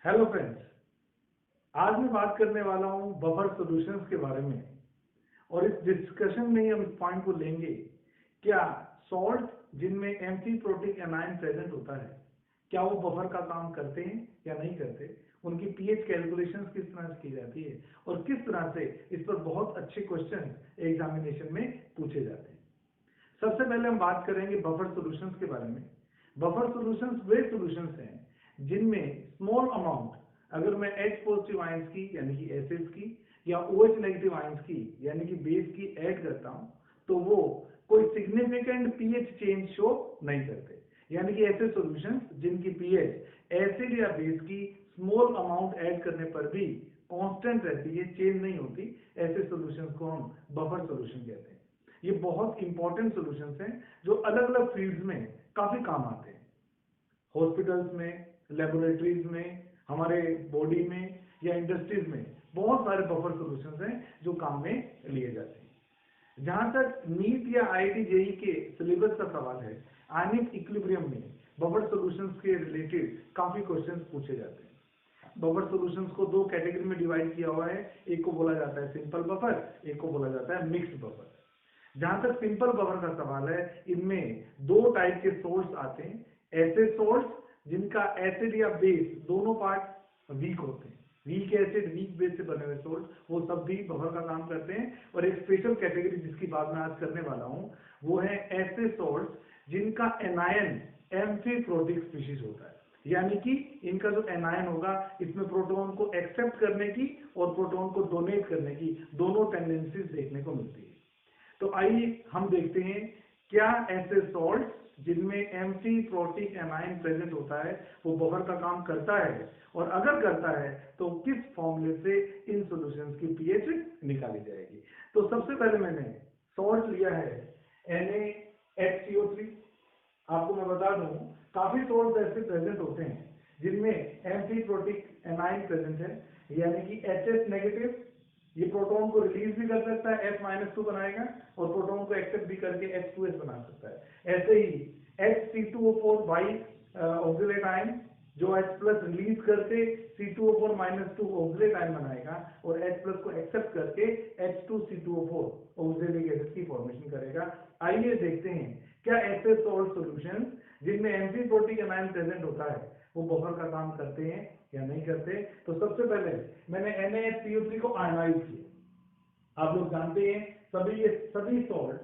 Hello friends, आज मैं बात करने वाला हूं बफर सॉल्यूशंस के बारे में। और इस डिस्कशन में हम इस पॉइंट को लेंगे, क्या सॉल्ट जिनमें एम्फीप्रोटिक एनायन प्रेजेंट होता है, क्या वो बफर का काम करते हैं या नहीं करते, उनकी पीएच कैलकुलेशंस किस तरह से की जाती है और किस तरह से इस पर बहुत अच्छे क्वेश्चन एग्जामिनेशन में पूछे जाते हैं। सबसे पहले हम बात करेंगे बफर सॉल्यूशंस के बारे में। बफर सॉल्यूशंस वे सॉल्यूशंस हैं जिनमें स्मॉल अमाउंट, अगर मैं H पॉजिटिव आयंस की यानी कि एसिड्स की या OH नेगेटिव आयंस की यानी कि बेस की ऐड करता हूं, तो वो कोई सिग्निफिकेंट पीएच चेंज शो नहीं करते। यानी कि ऐसे सॉल्यूशंस जिनकी पीएच एसिड या बेस की स्मॉल अमाउंट ऐड करने पर भी कांस्टेंट रहती है, चेंज नहीं होती, ऐसे सॉल्यूशंस को हम बफर सॉल्यूशन कहते हैं। ये बहुत इंपॉर्टेंट सॉल्यूशंस हैं जो अलग अलग फील्ड्स में काफी काम आते हैं। हॉस्पिटल्स में, लेबोरेटरीज में, हमारे बॉडी में या इंडस्ट्रीज में बहुत सारे बफर सॉल्यूशंस हैं जो काम में लिए जाते हैं। जहां तक नीट या आईआईटी जेईई के सिलेबस का सवाल है, आयनिक इक्विलिब्रियम में बफर सॉल्यूशंस के रिलेटेड काफी क्वेश्चंस पूछे जाते हैं। बफर सॉल्यूशंस को दो कैटेगरी में डिवाइड किया हुआ है, एक को बोला जाता है सिंपल बफर, एक को बोला जाता है मिक्स्ड बफर। जहां तक सिंपल बफर का सवाल है, इनमें दो टाइप के सोल्ट्स आते हैं। ऐसे सोल्ट्स जिनका एसिड या बेस दोनों पार्ट वीक होते हैं, वीक एसिड वीक बेस से बने हुए सोल्ट, वो सब भी बफर का काम करते हैं। और एक स्पेशल कैटेगरी जिसकी बात मैं आज करने वाला हूं, वो है ऐसे सोल्ट्स जिनका एनायन एम्फीप्रोटिक स्पीशीज होता है। यानी कि इनका जो एनायन होगा, इसमें प्रोटॉन को एक्सेप्ट करने की और प्रोटॉन को डोनेट करने की दोनों टेंडेंसीज देखने को मिलती है। तो आइए हम देखते हैं, क्या ऐसे सॉल्ट जिनमें एम्फीप्रोटिक एनायन प्रेजेंट होता है वो बफर का काम करता है, और अगर करता है तो किस फॉर्मूले से इन सॉल्यूशंस की पीएच निकाली जाएगी। तो सबसे पहले मैंने सॉल्ट लिया है NaHCO3। आपको मैं बता दूं, काफी सॉल्ट ऐसे प्रेजेंट होते हैं जिनमें एम्फीप्रोटिक एनायन प्रेजेंट है, यानी कि HS नेगेटिव, ये प्रोटॉन को रिलीज भी कर सकता है, F-2 बनाएगा, और प्रोटॉन को एक्सेप्ट भी करके H2S बना सकता है। ऐसे ही H3CO4 बाई ऑक्सिलेट आयन, जो H+ रिलीज करके C2O4-2 ऑक्सिलेट आयन बनाएगा और H+ को एक्सेप्ट करके H2C2O4 ऑक्सिलेटिक एसिड की फॉर्मेशन करेगा। आइए देखते हैं, क्या ऐसे सॉल्ट सॉल्यूशंस जिनमें एम्फीप्रोटिक एनायन प्रेजेंट होता है वो बफर का काम करते हैं या नहीं करते। तो सबसे पहले मैंने NaHCO3 को आयनाइज किया। आप लोग जानते हैं सभी सॉल्ट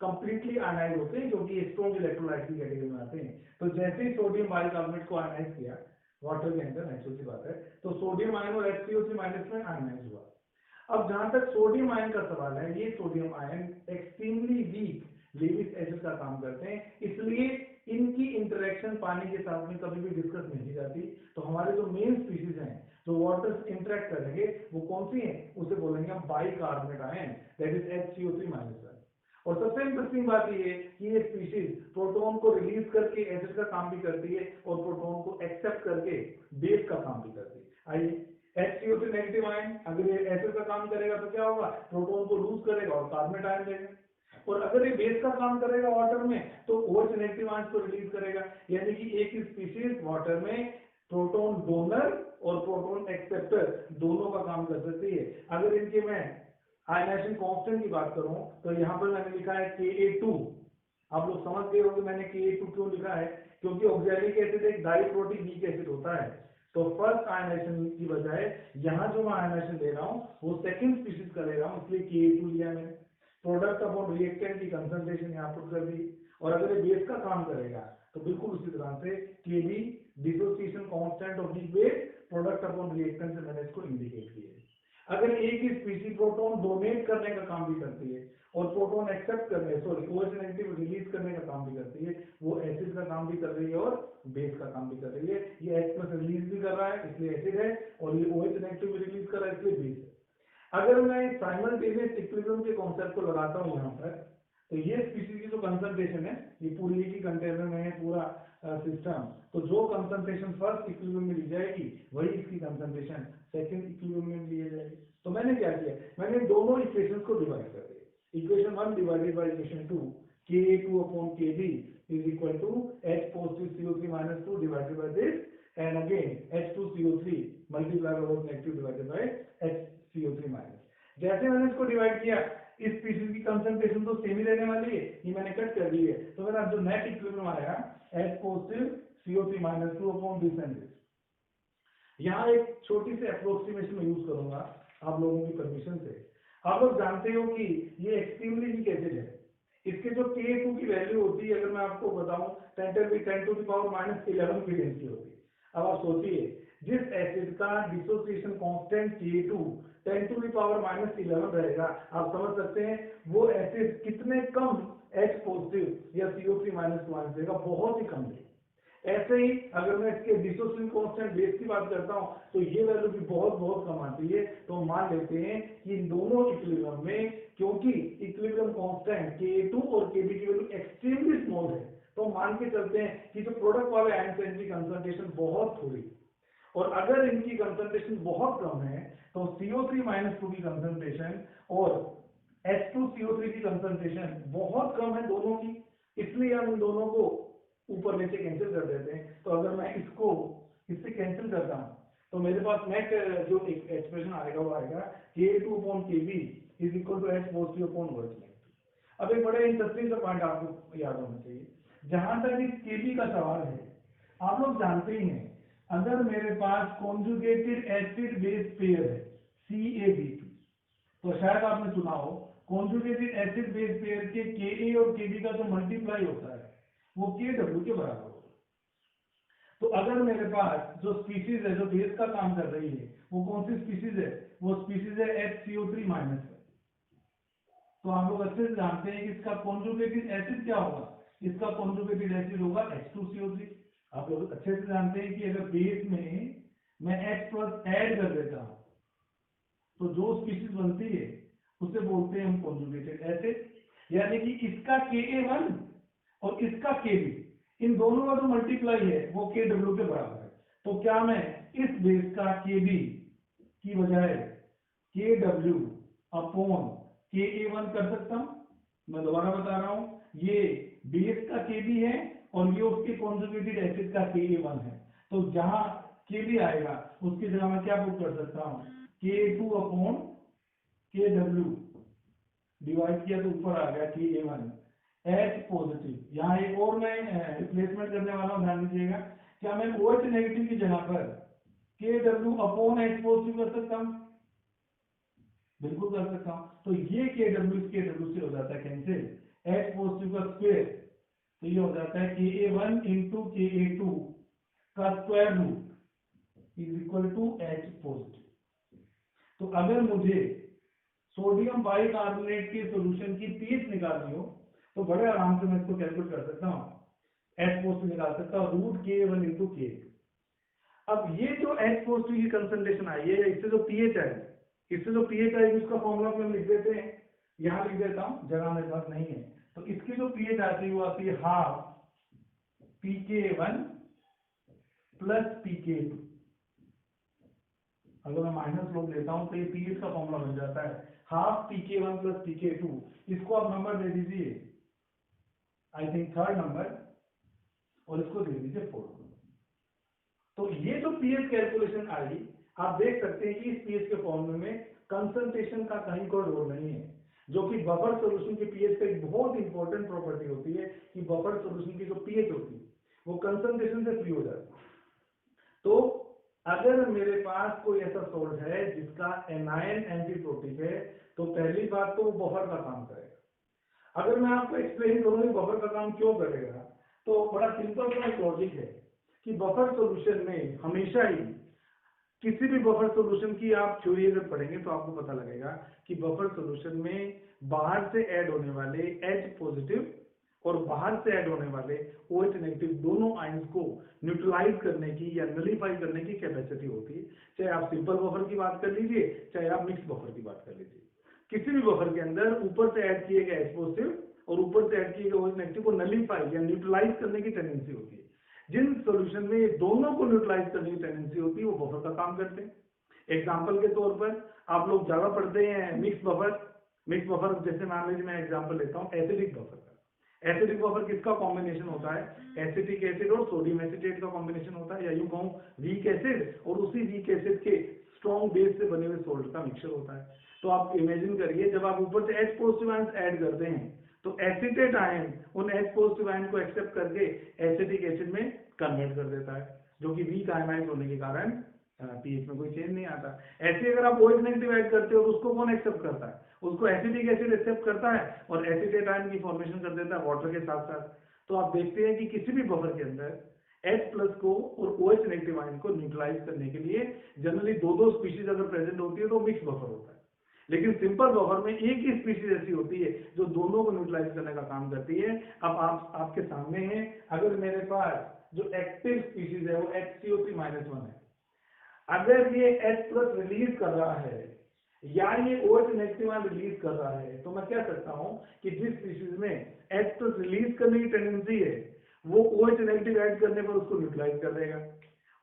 कंप्लीटली आयनाइज होते हैं क्योंकि स्ट्रॉन्ग इलेक्ट्रोलाइट की कैटेगरी में आते हैं। तो जैसे ही सोडियम बाइकार्बोनेट को आयनाइज किया वाटर के अंदर, नेचुरल सी बात है, तो सोडियम आयन और HCO3 माइनस में आयनाइज हुआ। अब जहां तक सोडियम आयन का सवाल है, ये sodium ion extremely weak Lewis acid का काम करते हैं, इसलिए इनकी इंटरेक्शन पानी के साथ में कभी भी डिस्कस नहीं की जाती। तो हमारे जो मेन स्पीशीज हैं जो वाटर से इंटरेक्ट करेंगे वो कौन सी है, उसे बोलेंगे bicarbonate ion, that is HCO3-1। और सबसे इंटरेस्टिंग बात ये है कि ये स्पीशीज प्रोटॉन को रिलीज करके एसिड का काम भी करती है और प्रोटॉन को एक्सेप्ट करके बेस का काम भी करती है। आइए HCO3 नेगेटिव आयन अगर ये एसिड का काम करेगा तो क्या होगा, प्रोटॉन को लूज करेगा और कार्बोनेट आयन देगा। और अगर ये बेस का काम करेगा वाटर में तो OH नेगेटिव आयंस को रिलीज करेगा। यानी कि एक ही स्पीशीज वाटर में प्रोटॉन डोनर और प्रोटॉन एक्सेप्टर दोनों का काम कर सकती है। अगर इनके मैं आयनाइजेशन कांस्टेंट की बात करूं तो यहां पर मैंने लिखा है Ka2। आप लोग समझ गए होंगे मैंने Ka2 क्यों लिखा है, क्योंकि ऑक्सैलिक एसिड एक डाइप्रोटिक वीक एसिड होता है। तो फर्स्ट आयनाइजेशन की बजाय यहां जो मैं आयनाइजेशन ले रहा हूं वो सेकंड स्पीशीज का ले रहा हूं, इसलिए Ka2 लिया मैंने। प्रोडक्ट अपॉन रिएक्टेंट की कंसंट्रेशन यहाँ पुट कर दी। और अगर ये बेस का काम करेगा तो बिल्कुल उसी तरह से Kb dissociation constant of the base product upon reactant से मैंने इसको इंडिकेट किया है। अगर एक ही स्पीशीज प्रोटॉन डोनेट करने का काम भी करती है और प्रोटॉन एक्सेप्ट करने OH नेगेटिव रिलीज करने का काम भी करती है, वो एसिड का काम भी कर रही है और बेस का काम भी कर रही है। ये H+ रिलीज भी कर रहा है इसलिए एसिड है, और ये OH नेगेटिव रिलीज कर रहा है इसलिए बेस है। अगर मैं साइमल्टेनियस इक्विलिब्रियम के कॉन्सेप्ट को लगाता हूं यहां पर, तो ये स्पीशीज की जो कंसंट्रेशन है, ये पूरी एक ही कंटेनर में है पूरा सिस्टम, तो जो कंसंट्रेशन फर्स्ट इक्विलिब्रियम में ली जाएगी वही इसकी कंसंट्रेशन सेकंड इक्विलिब्रियम में ली जाएगी। तो मैंने क्या किया, मैंने दोनों इक्वेशंस को डिवाइड कर दिया। Equation 1 divided by equation 2, Ka2/Kb is equal to H positive CO3-2 divided by this, and again H2 H2CO3 multiply by OH negative divided by HCO3 minus. जैसे मैंने इसको डिवाइड किया, इस स्पीशीज की कंसंट्रेशन तो सेम ही रहने वाली है, ये मैंने कट कर दी है, तो मेरा जो नेट इक्विलिब्रियम आएगा H positive CO3 minus 2 upon this and this. यहाँ एक छोटी सी अप्रोक्सीमेशन में यूज करूंगा आप लोगों की परमिशन से। आप लोग जानते हो कि ये एक्सट्रीमली वीक एसिड है, इसके जो Ka2 की वैल्यू होती है, अगर मैं आपको बताऊं 10 टू द पावर माइनस 11 की डेंसिटी होती है। अब आप सोचिए, जिस एसिड का dissociation constant Ka2 10 to the power minus 11 रहेगा, आप समझ सकते हैं वो एसिड कितने कम H पॉजिटिव या CO3 माइनस माइनस देगा, बहुत ही कम देगा। ऐसे ही अगर मैं इसके डिसोसिएशन कांस्टेंट बेस की बात करता हूं तो ये वैल्यू भी बहुत बहुत कम आती है। तो मान लेते हैं कि इन दोनों इक्विलिब्रियम में, क्योंकि इक्विलिब्रियम कांस्टेंट Ka2 और Kb की वैल्यू एक्सट्रीमली स्मॉल है, तो मान के चलते हैं कि जो प्रोडक्ट वाले आयन है इनकी कंसंट्रेशन बहुत थोड़ी, और अगर इनकी कंसंट्रेशन बहुत कम है तो CO3 माइनस 2 की कंसंट्रेशन और H2CO3 की कंसंट्रेशन बहुत कम है दोनों की, इसलिए हम इन दोनों को ऊपर नीचे कैंसिल कर देते हैं। तो अगर मैं इसको इससे कैंसिल करता हूं तो मेरे पास नेट जो एक एक्सप्रेशन आएगा वो आएगा Ka2 upon Kb is equal to H positive upon OH negative. अब एक बड़े इंटरेस्टिंग सा पॉइंट आपको याद होना चाहिए, जहां तक इस Kb का सवाल है, आप लोग जानते ही हैं अगर मेरे पास कॉन्जुगेटेड एसिड बेस पेयर है CaB2, तो शायद आपने सुना हो कॉन्जुगेटेड एसिड बेस पेयर के Ka और Kb का जो मल्टीप्लाई होता है वो Kw के बराबर होगा। तो अगर मेरे पास जो स्पीशीज है जो बेस का काम कर रही है वो कौन सी स्पीशीज है, वो स्पीशीज है HCO3 माइनस है। तो आप लोग अच्छे से जानते हैं कि इसका कॉन्जुगेटेड एसिड क्या होगा, इसका कॉन्जुगेटेड एसिड होगा H2CO3। आप लोग अच्छे से जानते हैं कि अगर बेस में मैं H प्लस ऐड कर देता हूं तो जो स्पीशीज बनती है उसे बोलते हैं हम कॉन्जुगेटेड एसिड। यानी कि इसका Ka1 और इसका Kb, इन दोनों का जो मल्टीप्लाई है वो Kw के बराबर है। तो क्या मैं इस बेस का Kb की बजाय Kw अपॉन Ka1 कर सकता हूं? मैं दोबारा बता रहा हूं, ये बेस का Kb है और ये उसके कॉन्जुगेटेड एसिड का Ka1 है। तो जहां Kb आएगा उसकी जगह मैं क्या पुट कर सकता हूं, K2 अपॉन Kw डिवाइड किया तो ऊपर आ गया Ka1 H पॉजिटिव। यहाँ एक और मैं रिप्लेसमेंट करने वाला हूँ, ध्यान दीजिएगा। क्या मैं OH नेगेटिव की जगह पर Kw अपॉन H पॉजिटिव कर सकता हूँ? बिल्कुल कर सकता हूँ। तो ये Kw इस Kw से हो जाता है कैंसिल, H पॉजिटिव का स्क्वायर, तो ये हो जाता है Ka1 इंटू Ka2 का square root is equal to H positive. तो अगर मुझे सोडियम बाइकार्बोनेट के सॉल्यूशन की पीएच निकालनी हो तो बड़े आराम से मैं इसको कैलकुलेट कर सकता हूँ, H पॉजिटिव निकाल सकता हूँ रूट Ka1 इंटू K। अब ये जो H पॉजिटिव की कंसंट्रेशन आई है, इससे जो पीएच आई, इससे जो पीएच आई उसका फॉर्मूला हम लिख देते हैं, यहाँ लिख देता हूँ, जगह मेरे पास नहीं है। तो इसकी जो पीएच आती है वो आती है हाफ pK1 प्लस pK2। अगर मैं माइनस लोग लेता हूं तो ये पीएच का फॉर्मूला बन जाता है हाफ pK1 प्लस pK2। इसको आप नंबर दे दीजिए, आई थिंक थर्ड नंबर, और इसको दे दीजिए 4। तो ये जो पीएच कैलकुलेशन आई, आप देख सकते हैं कि इस पीएच के फॉर्मूले में कंसंट्रेशन का कहीं कोई रोल नहीं है, जो कि बफर सॉल्यूशन के पीएच का एक बहुत इंपॉर्टेंट प्रॉपर्टी होती है कि बफर सॉल्यूशन की जो पीएच होती है वो कंसंट्रेशन से फ्री हो जाती है। तो अगर मेरे पास कोई ऐसा सोल्ट है जिसका एनायन एंटीप्रोटिक है तो पहली बात तो वो बफर का काम करेगा। अगर मैं आपको एक्सप्लेन करूं कि बफर का काम क्यों करेगा, तो बड़ा सिंपल सा लॉजिक है कि बफर सॉल्यूशन में हमेशा ही, किसी भी बफर सॉल्यूशन की आप थ्योरी अगर पढ़ेंगे तो आपको पता लगेगा कि बफर सॉल्यूशन में बाहर से ऐड होने वाले H पॉजिटिव और बाहर से ऐड होने वाले OH नेगेटिव दोनों आयंस को न्यूट्रलाइज करने की या नलीफाई करने की कैपेसिटी होती है। चाहे आप सिंपल बफर की बात कर लीजिए, चाहे आप मिक्स बफर की बात कर लीजिए, किसी भी बफर के अंदर ऊपर से ऐड किए गए H पॉजिटिव और ऊपर से ऐड किए गए OH नेगेटिव को नलीफाई या न्यूट्रलाइज करने की टेंडेंसी होती है। जिन सॉल्यूशन में ये दोनों को न्यूट्रलाइज करने की टेंडेंसी होती है वो बफर का काम करते हैं। एग्जांपल के तौर पर आप लोग ज्यादा पढ़ते हैं मिक्स बफर। मिक्स बफर जैसे मान लीजिए मैं एग्जांपल लेता हूं एसिडिक बफर का। एसिडिक बफर किसका कॉम्बिनेशन होता है? एसिटिक एसिड और सोडियम एसिटेट का कॉम्बिनेशन होता है, या यूं कहूं वीक एसिड और उसी वीक एसिड के स्ट्रॉन्ग बेस से बने हुए सोल्ट का मिक्सचर होता है। तो आप इमेजिन करिए, जब आप ऊपर से H पॉजिटिव आयंस ऐड करते हैं तो एसिटेट आयन उन H पॉजिटिव आयन को एक्सेप्ट करके एसिटिक एसिड में कन्वर्ट कर देता है, जो कि वीक आयनाइज होने के कारण पीएच में कोई चेंज नहीं आता। ऐसे अगर आप OH नेगेटिव ऐड करते हो तो उसको कौन एक्सेप्ट करता है? उसको एसिटिक एसिड एक्सेप्ट करता है और एसिटेट आयन की फॉर्मेशन कर देता है वाटर के साथ साथ। तो आप देखते हैं कि किसी भी बफर के अंदर H प्लस को और OH नेगेटिव आयन को न्यूट्रलाइज करने के लिए जनरली दो स्पीशीज अगर प्रेजेंट होती है तो मिक्स बफर होता है। लेकिन सिंपल बफर में एक ही स्पीशीज ऐसी होती है जो दोनों को न्यूट्रलाइज करने का काम करती है। अब आपके सामने है, अगर मेरे पास जो एक्टिव स्पीशीज है वो HCO3-1 है, अगर ये H प्लस रिलीज कर रहा है या ये OH नेगेटिव आयन रिलीज कर रहा है, तो मैं कह सकता हूं कि जिस स्पीशीज में H प्लस रिलीज करने की टेंडेंसी है वो OH नेगेटिव ऐड करने पर उसको न्यूट्रलाइज कर देगा,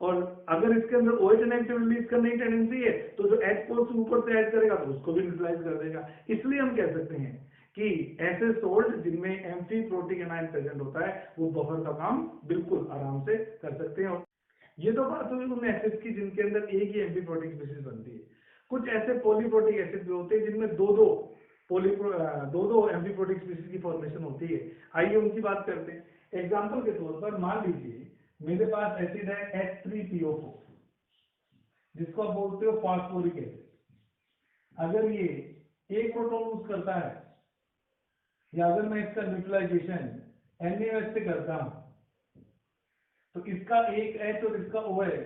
और अगर इसके अंदर OH नेगेटिव रिलीज करने की टेंडेंसी है तो जो H पॉजिटिव ऊपर से ऐड करेगा तो उसको भी न्यूट्रलाइज कर देगा। इसलिए हम कह सकते हैं कि ऐसे सोल्ट जिनमें एम्फीप्रोटिक एनायन प्रेजेंट होता है वो बफर का काम बिल्कुल आराम से कर सकते हैं। ये तो बात हुई उन एसिड्स की जिनके अंदर एक ही एम्फीप्रोटिक स्पीशीज बनती है। कुछ ऐसे पॉलीप्रोटिक एसिड भी होते हैं जिनमें दो दो एम्फीप्रोटिक स्पीशीज की फॉर्मेशन होती है। आइए उनकी बात करते हैं। एग्जांपल के तौर पर मान लीजिए मेरे पास एसिड है H3PO4, जिसको आप बोलते हो फास्फोरिक एसिड। अगर ये एक प्रोटॉन लूज करता है या अगर मैं इसका न्यूट्रलाइजेशन NaOH से करता हूं तो इसका एक H और इसका OH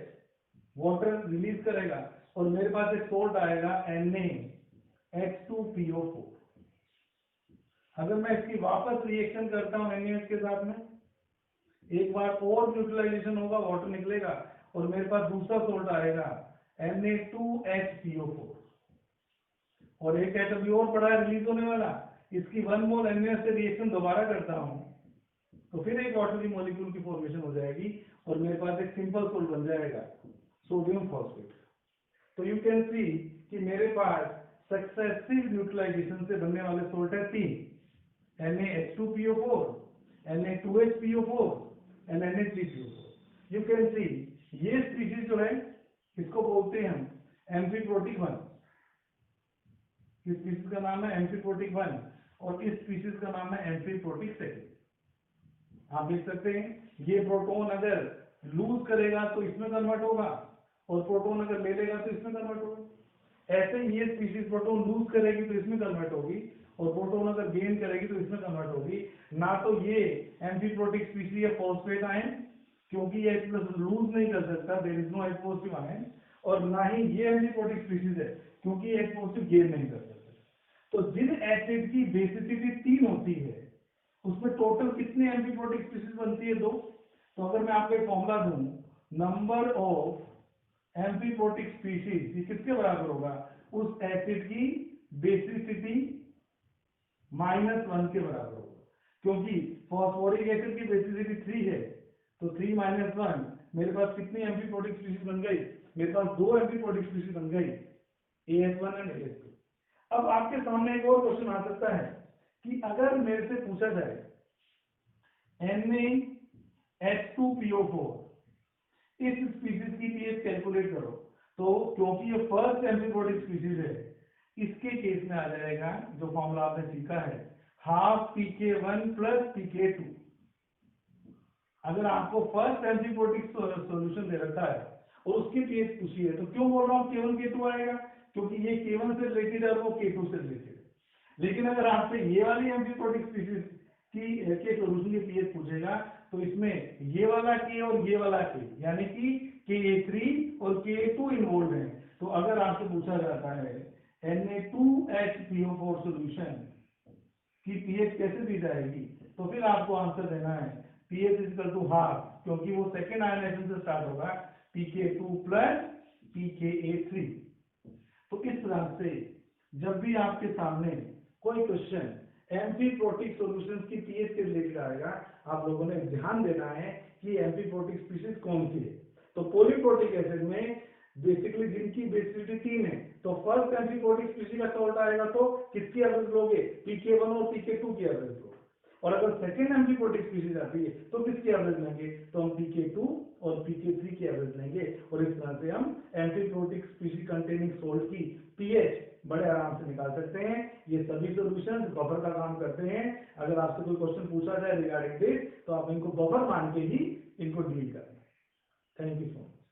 वाटर रिलीज करेगा और मेरे पास एक सोल्ट आएगा NaH2PO4। अगर मैं इसकी वापस रिएक्शन करता हूं NaOH के साथ में, एक बार और न्यूट्रलाइजेशन होगा, वाटर निकलेगा और मेरे पास दूसरा सोल्ट आएगा Na2HCO4, और एक एटम भी और पड़ा है रिलीज होने वाला। इसकी 1 मोल NaOH से रिएक्शन दोबारा करता हूं तो फिर एक वाटर की मॉलिक्यूल की फॉर्मेशन हो जाएगी और मेरे पास एक सिंपल सोल्ट बन जाएगा सोडियम फॉस्फेट। तो यू कैन सी कि मेरे पास सक्सेसिव न्यूट्रलाइजेशन से बनने वाले सोल्ट है 3, NaH2PO4, Na2HPO4 and Na3PO4। You can see ये स्पीशीज जो है इसको बोलते हैं हम एम्फीप्रोटिक 1। इस स्पीशीज का नाम है एम्फीप्रोटिक 1 और इस स्पीशीज का नाम है एम्फीप्रोटिक 2। आप देख सकते हैं ये प्रोटोन अगर लूज करेगा तो इसमें कन्वर्ट होगा और प्रोटोन अगर ले लेगा तो इसमें कन्वर्ट होगा। ऐसे ही ये स्पीशीज प्रोटोन लूज करेगी तो इसमें कन्वर्ट होगी और प्रोटोन अगर गेन करेगी तो इसमें कन्वर्ट होगी। ना तो ये एम्फीप्रोटिक स्पीशीज है फॉस्फेट आयन, क्योंकि ये H प्लस लूज नहीं कर सकता, there is no H positive ion, और ना ही ये एम्फीप्रोटिक स्पीशीज है क्योंकि ये H पॉजिटिव गेन नहीं कर सकता। तो जिन एसिड की बेसिसिटी 3 होती है उसमें टोटल कितनी एम्फीप्रोटिक स्पीशीज बनती है? 2। तो अगर मैं आपको एक फॉर्मूला दूं, नंबर ऑफ एम्फीप्रोटिक स्पीशीज ये किसके बराबर होगा? उस एसिड की बेसिसिटी -1 के बराबर होगा, क्योंकि फॉस्फोरिक एसिड की बेसिसिटी 3 है तो 3 - 1 मेरे पास कितनी एम्फीप्रोटिक स्पीशीज बन गई? मेरे पास 2 एम्फीप्रोटिक स्पीशीज बन गई, AS1 और AS2। अब आपके सामने एक और क्वेश्चन आ सकता है कि अगर मेरे से पूछा जाए NaH2PO4 इस स्पीशीज की पीएच कैलकुलेट करो, तो क्योंकि ये फर्स्ट एम्फीप्रोटिक स्पीशीज है इसके केस में आ जाएगा जो फॉर्मूला आपने सीखा है, हाफ pK1 प्लस pK2। अगर आपको फर्स्ट एम्फीप्रोटिक सॉल्यूशन दे रखा है और उसकी पीएच पूछी है तो क्यों बोल रहा हूँ K1 K2 आएगा? क्योंकि ये K1 से रिलेटेड है और वो K2 से रिलेटेड है। लेकिन अगर आपसे ये वाली एम्फीप्रोटिक स्पीशीज की के सॉल्यूशन की पीएच पूछेगा तो इसमें ये वाला K और ये वाला K यानी कि Ka3 और Ka2 इन्वॉल्व है। तो अगर आपसे पूछा जाता है Na2HPO4 सॉल्यूशन की पीएच कैसे दी जाएगी, तो फिर आपको आंसर देना है pH = हाफ, क्योंकि वो सेकेंड आयनाइजेशन से स्टार्ट होगा, pK2 प्लस pKa3। तो इस तरह से जब भी आपके सामने कोई क्वेश्चन एम्फीप्रोटिक सॉल्यूशंस की पीएच के रिलेटेड आएगा, आप लोगों ने ध्यान देना है कि एम्फीप्रोटिक स्पीशीज कौन सी है। तो पॉलीप्रोटिक एसिड में बेसिकली जिनकी बेसिसिटी 3 है, तो फर्स्ट एम्फीप्रोटिक स्पीशीज का सॉल्ट आएगा तो किसकी एवरेज लोगे? pK1 और pK2 की एवरेज लोगे। और अगर सेकेंड एम्फीप्रोटिक स्पीशीज आती है तो किसकी एवरेज लेंगे, तो हम pK2 और pK3 की एवरेज लेंगे और इस तरह से हम एम्फीप्रोटिक स्पीशीज कंटेनिंग सोल्ट की pH बड़े आराम से निकाल सकते हैं। ये सभी सॉल्यूशंस बफर का काम करते हैं। अगर आपसे कोई क्वेश्चन पूछा जाए रिगार्डिंग दिस तो आप इनको बफर मान के ही इनको डील करें। Thank you so much.